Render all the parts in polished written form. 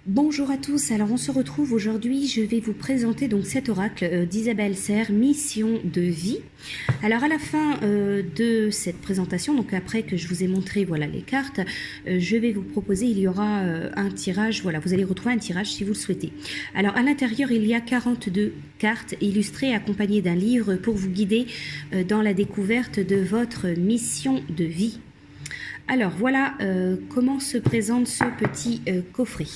Bonjour à tous, alors on se retrouve aujourd'hui, je vais vous présenter donc cet oracle d'Isabelle Serre, Mission de vie. Alors à la fin de cette présentation, donc après que je vous ai montré voilà les cartes, je vais vous proposer, il y aura un tirage, voilà, vous allez retrouver un tirage si vous le souhaitez. Alors à l'intérieur il y a 42 cartes illustrées accompagnées d'un livre pour vous guider dans la découverte de votre mission de vie. Alors voilà comment se présente ce petit coffret.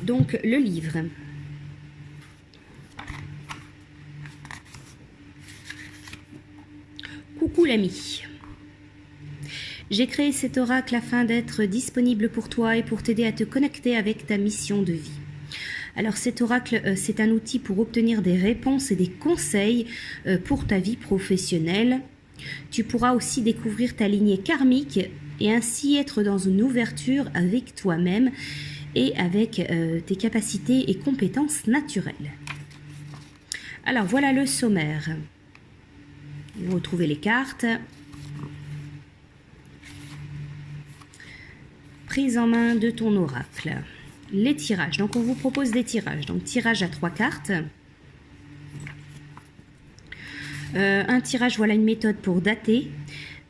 Donc le livre. Coucou l'ami. J'ai créé cet oracle afin d'être disponible pour toi et pour t'aider à te connecter avec ta mission de vie. Alors cet oracle, c'est un outil pour obtenir des réponses et des conseils pour ta vie professionnelle. Tu pourras aussi découvrir ta lignée karmique et ainsi être dans une ouverture avec toi-même et avec tes capacités et compétences naturelles. Alors voilà le sommaire. Vous retrouvez les cartes. Prise en main de ton oracle. Les tirages. Donc on vous propose des tirages. Donc tirage à 3 cartes. Un tirage, voilà une méthode pour dater.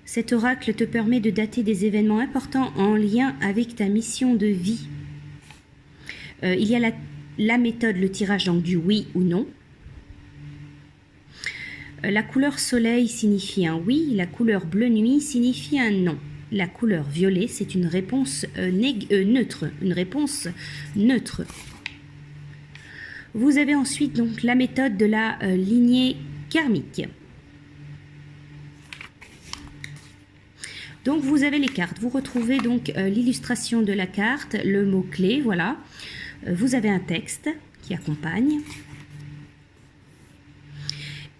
Cet oracle te permet de dater des événements importants en lien avec ta mission de vie. Il y a la méthode, le tirage donc du oui ou non. La couleur soleil signifie un oui, la couleur bleu nuit signifie un non. La couleur violet, c'est une réponse neutre, une réponse neutre. Vous avez ensuite donc la méthode de la lignée karmique. Donc vous avez les cartes, vous retrouvez donc l'illustration de la carte, le mot-clé, voilà. Vous avez un texte qui accompagne.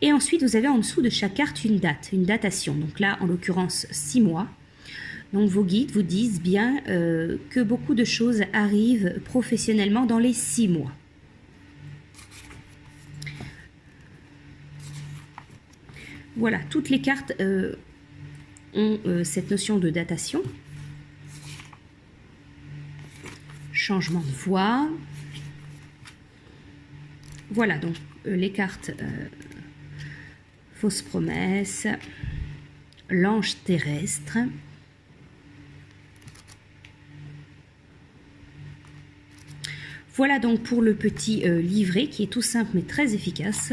Et ensuite, vous avez en dessous de chaque carte une date, une datation. Donc là, en l'occurrence, 6 mois. Donc vos guides vous disent bien que beaucoup de choses arrivent professionnellement dans les 6 mois. Voilà, toutes les cartes ont cette notion de datation. Changement de voix. Voilà donc les cartes fausse promesse, l'ange terrestre, voilà donc pour le petit livret qui est tout simple mais très efficace.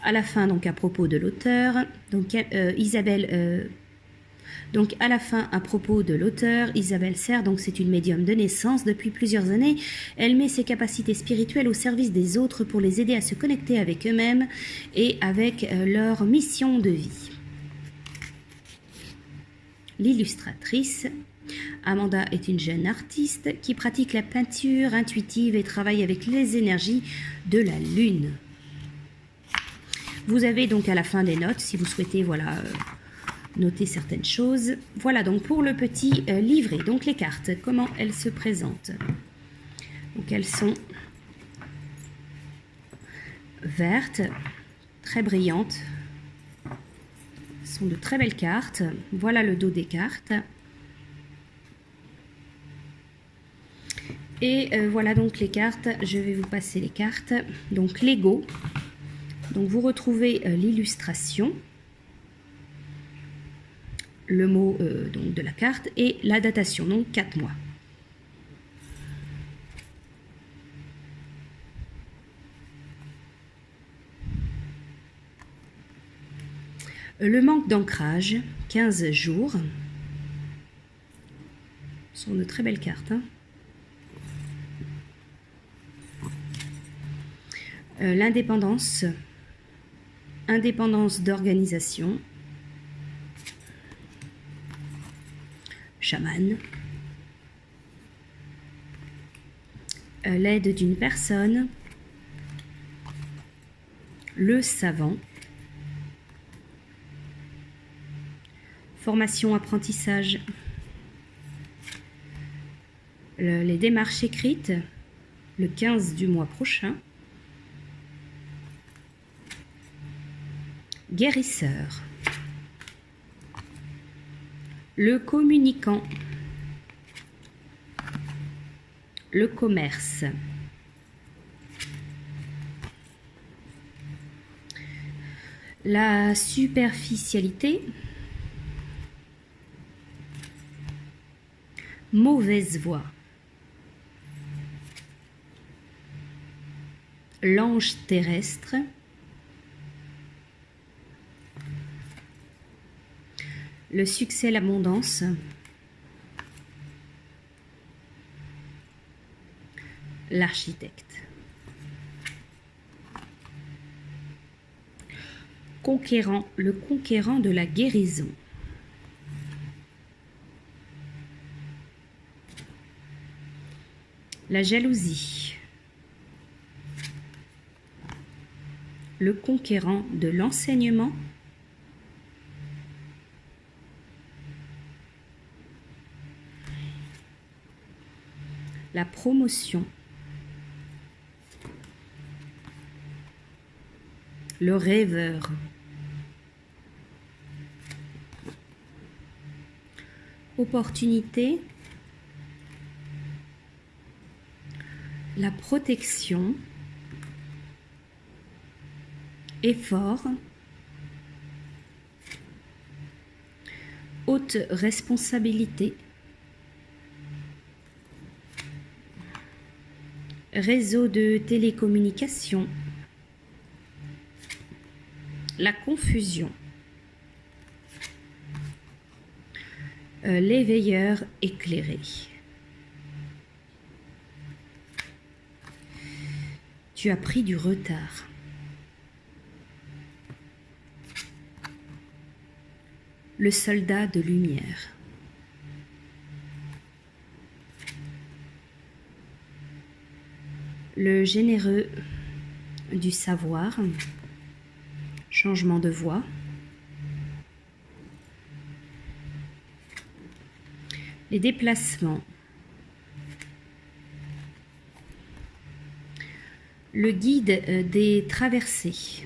À la fin, donc à propos de l'auteur, donc Isabelle, donc à la fin à propos de l'auteur, Isabelle Serre, donc c'est une médium de naissance depuis plusieurs années. Elle met ses capacités spirituelles au service des autres pour les aider à se connecter avec eux-mêmes et avec leur mission de vie. L'illustratrice, Amanda est une jeune artiste qui pratique la peinture intuitive et travaille avec les énergies de la lune. Vous avez donc à la fin des notes, si vous souhaitez, voilà, noter certaines choses. Voilà donc pour le petit livret. Donc les cartes, comment elles se présentent. Donc elles sont vertes, très brillantes. Ce sont de très belles cartes. Voilà le dos des cartes. Et voilà donc les cartes. Je vais vous passer les cartes. Donc l'ego. Donc vous retrouvez l'illustration, le mot donc de la carte et la datation, donc 4 mois. Le manque d'ancrage, 15 jours. Ce sont de très belles cartes. Hein. L'indépendance. Indépendance d'organisation, chaman, l'aide d'une personne, le savant, formation apprentissage, les démarches écrites, le 15 du mois prochain, guérisseur. le communicant, le commerce, la superficialité, mauvaise voie, l'ange terrestre, le succès, l'abondance, l'architecte, conquérant, le conquérant de la guérison, la jalousie, le conquérant de l'enseignement, la promotion, le rêveur, opportunité, la protection, effort, haute responsabilité, réseau de télécommunication, la confusion, l'éveilleur éclairé. Tu as pris du retard. Le soldat de lumière. Le généreux du savoir. Changement de voie. Les déplacements. Le guide des traversées.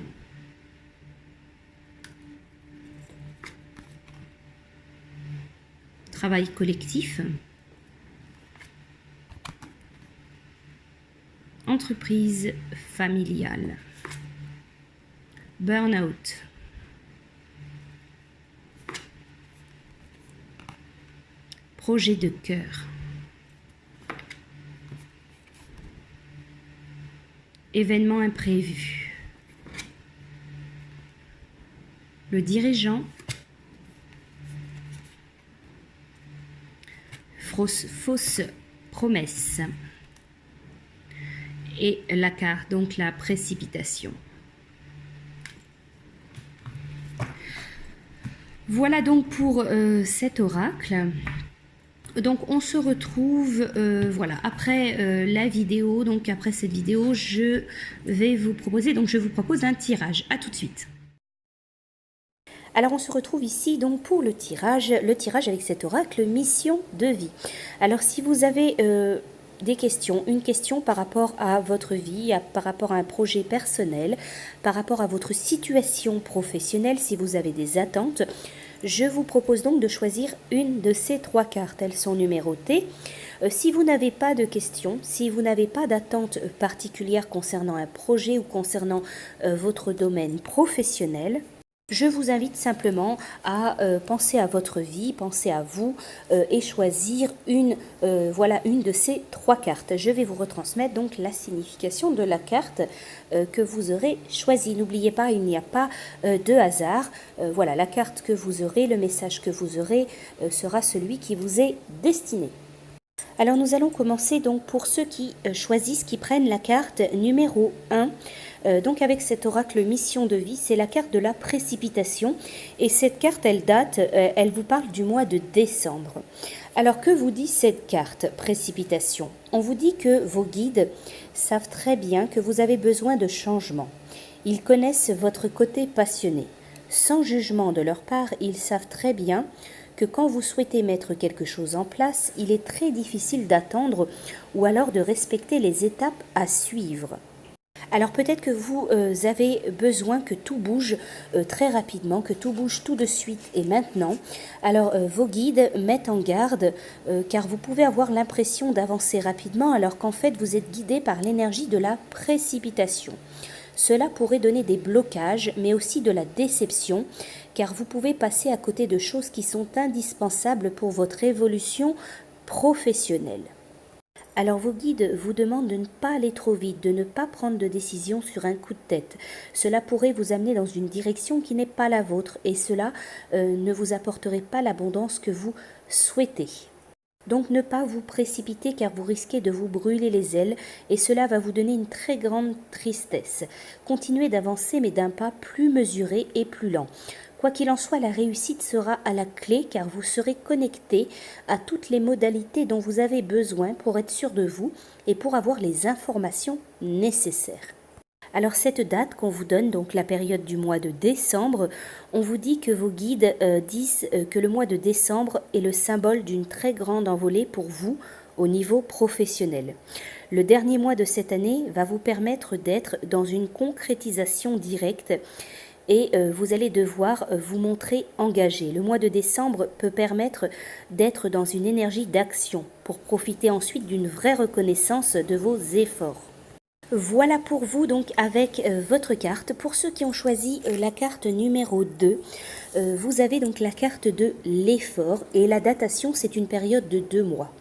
Travail collectif. Entreprise familiale. Burn-out. Projet de cœur. Événement imprévu. Le dirigeant. Fausse promesse. Et la carte, donc la précipitation. Voilà donc pour cet oracle. Donc on se retrouve voilà après la vidéo. Donc après cette vidéo, je vais vous proposer, donc je vous propose un tirage. À tout de suite. Alors on se retrouve ici donc pour le tirage avec cet oracle mission de vie. Alors si vous avez des questions, une question par rapport à votre vie, par rapport à un projet personnel, par rapport à votre situation professionnelle, si vous avez des attentes, je vous propose donc de choisir une de ces 3 cartes. Elles sont numérotées. Si vous n'avez pas de questions, si vous n'avez pas d'attente particulière concernant un projet ou concernant votre domaine professionnel, je vous invite simplement à penser à votre vie, penser à vous et choisir voilà, une de ces 3 cartes. Je vais vous retransmettre donc la signification de la carte que vous aurez choisie. N'oubliez pas, il n'y a pas de hasard. Voilà, la carte que vous aurez, le message que vous aurez sera celui qui vous est destiné. Alors nous allons commencer donc pour ceux qui choisissent, qui prennent la carte numéro 1. Donc avec cet oracle mission de vie, c'est la carte de la précipitation. Et cette carte, elle date, elle vous parle du mois de décembre. Alors que vous dit cette carte précipitation? On vous dit que vos guides savent très bien que vous avez besoin de changement. Ils connaissent votre côté passionné. Sans jugement de leur part, ils savent très bien que quand vous souhaitez mettre quelque chose en place, il est très difficile d'attendre ou alors de respecter les étapes à suivre. Alors peut-être que vous avez besoin que tout bouge très rapidement, que tout bouge tout de suite et maintenant. Alors vos guides mettent en garde car vous pouvez avoir l'impression d'avancer rapidement alors qu'en fait vous êtes guidé par l'énergie de la précipitation. Cela pourrait donner des blocages mais aussi de la déception car vous pouvez passer à côté de choses qui sont indispensables pour votre évolution professionnelle. Alors vos guides vous demandent de ne pas aller trop vite, de ne pas prendre de décision sur un coup de tête. Cela pourrait vous amener dans une direction qui n'est pas la vôtre et cela ne vous apporterait pas l'abondance que vous souhaitez. Donc ne pas vous précipiter car vous risquez de vous brûler les ailes et cela va vous donner une très grande tristesse. Continuez d'avancer mais d'un pas plus mesuré et plus lent. Quoi qu'il en soit, la réussite sera à la clé car vous serez connecté à toutes les modalités dont vous avez besoin pour être sûr de vous et pour avoir les informations nécessaires. Alors cette date qu'on vous donne, donc la période du mois de décembre, on vous dit que vos guides disent que le mois de décembre est le symbole d'une très grande envolée pour vous au niveau professionnel. Le dernier mois de cette année va vous permettre d'être dans une concrétisation directe et vous allez devoir vous montrer engagé. Le mois de décembre peut permettre d'être dans une énergie d'action pour profiter ensuite d'une vraie reconnaissance de vos efforts. Voilà pour vous donc avec votre carte. Pour ceux qui ont choisi la carte numéro 2, vous avez donc la carte de l'effort et la datation c'est une période de 2 mois.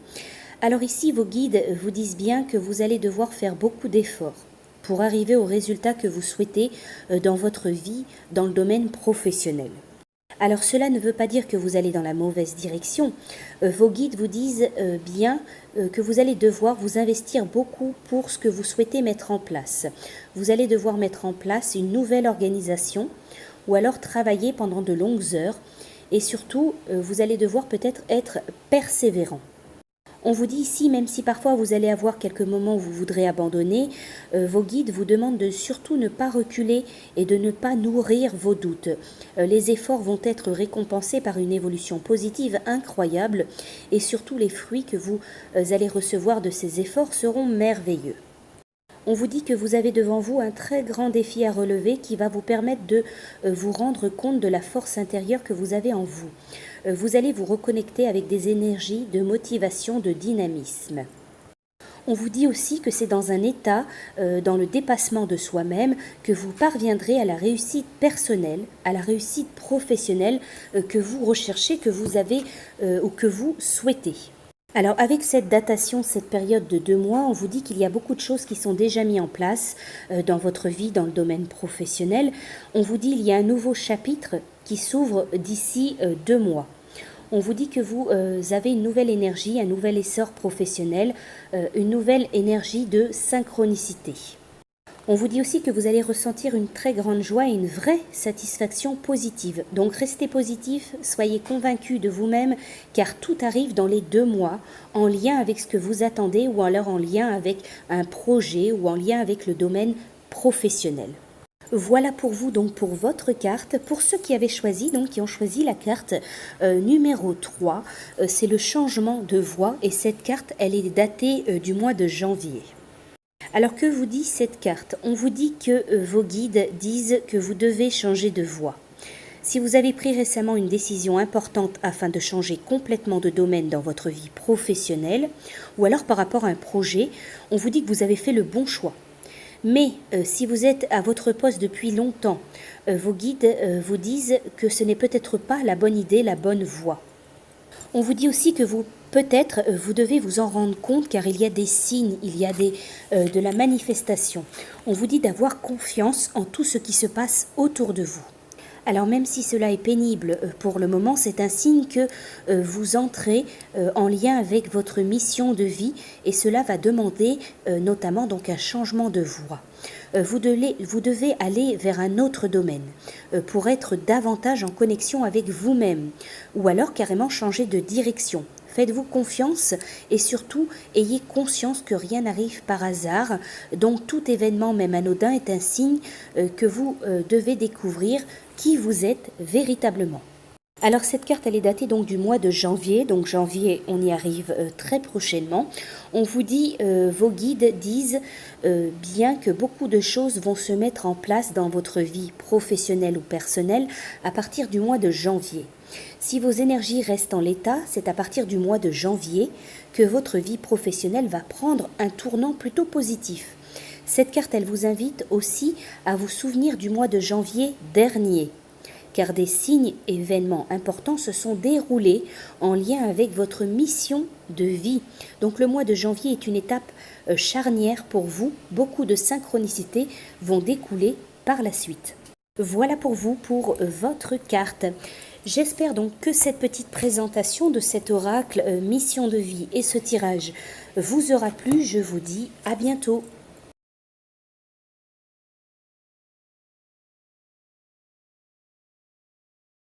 Alors ici vos guides vous disent bien que vous allez devoir faire beaucoup d'efforts pour arriver au résultat que vous souhaitez dans votre vie, dans le domaine professionnel. Alors cela ne veut pas dire que vous allez dans la mauvaise direction. Vos guides vous disent bien que vous allez devoir vous investir beaucoup pour ce que vous souhaitez mettre en place. Vous allez devoir mettre en place une nouvelle organisation ou alors travailler pendant de longues heures et surtout vous allez devoir peut-être être persévérant. On vous dit ici, même si parfois vous allez avoir quelques moments où vous voudrez abandonner, vos guides vous demandent de surtout ne pas reculer et de ne pas nourrir vos doutes. Les efforts vont être récompensés par une évolution positive incroyable et surtout les fruits que vous allez recevoir de ces efforts seront merveilleux. On vous dit que vous avez devant vous un très grand défi à relever qui va vous permettre de vous rendre compte de la force intérieure que vous avez en vous. Vous allez vous reconnecter avec des énergies de motivation, de dynamisme. On vous dit aussi que c'est dans un état, dans le dépassement de soi-même, que vous parviendrez à la réussite personnelle, à la réussite professionnelle que vous recherchez, que vous avez ou que vous souhaitez. Alors avec cette datation, cette période de 2 mois, on vous dit qu'il y a beaucoup de choses qui sont déjà mises en place dans votre vie, dans le domaine professionnel. On vous dit qu'il y a un nouveau chapitre qui s'ouvre d'ici 2 mois. On vous dit que vous avez une nouvelle énergie, un nouvel essor professionnel, une nouvelle énergie de synchronicité. On vous dit aussi que vous allez ressentir une très grande joie et une vraie satisfaction positive. Donc restez positif, soyez convaincus de vous-même car tout arrive dans les 2 mois en lien avec ce que vous attendez ou alors en lien avec un projet ou en lien avec le domaine professionnel. Voilà pour vous, donc pour votre carte. Pour ceux qui avaient choisi, donc qui ont choisi la carte numéro 3, c'est le changement de voie et cette carte, elle est datée du mois de janvier. Alors que vous dit cette carte? On vous dit que vos guides disent que vous devez changer de voie. Si vous avez pris récemment une décision importante afin de changer complètement de domaine dans votre vie professionnelle ou alors par rapport à un projet, on vous dit que vous avez fait le bon choix. Mais si vous êtes à votre poste depuis longtemps, vos guides vous disent que ce n'est peut-être pas la bonne idée, la bonne voie. On vous dit aussi que peut-être vous devez vous en rendre compte car il y a des signes, il y a de la manifestation. On vous dit d'avoir confiance en tout ce qui se passe autour de vous. Alors même si cela est pénible pour le moment, c'est un signe que vous entrez en lien avec votre mission de vie et cela va demander notamment donc un changement de voie. Vous devez aller vers un autre domaine pour être davantage en connexion avec vous-même ou alors carrément changer de direction. Faites-vous confiance et surtout ayez conscience que rien n'arrive par hasard. Donc tout événement, même anodin, est un signe que vous devez découvrir qui vous êtes véritablement. Alors cette carte, elle est datée donc du mois de janvier. Donc janvier, on y arrive très prochainement. On vous dit, vos guides disent bien que beaucoup de choses vont se mettre en place dans votre vie professionnelle ou personnelle à partir du mois de janvier. Si vos énergies restent en l'état, c'est à partir du mois de janvier que votre vie professionnelle va prendre un tournant plutôt positif. Cette carte, elle vous invite aussi à vous souvenir du mois de janvier dernier, car des signes événements importants se sont déroulés en lien avec votre mission de vie. Donc le mois de janvier est une étape charnière pour vous. Beaucoup de synchronicités vont découler par la suite. Voilà pour vous, pour votre carte. J'espère donc que cette petite présentation de cet oracle mission de vie et ce tirage vous aura plu. Je vous dis à bientôt.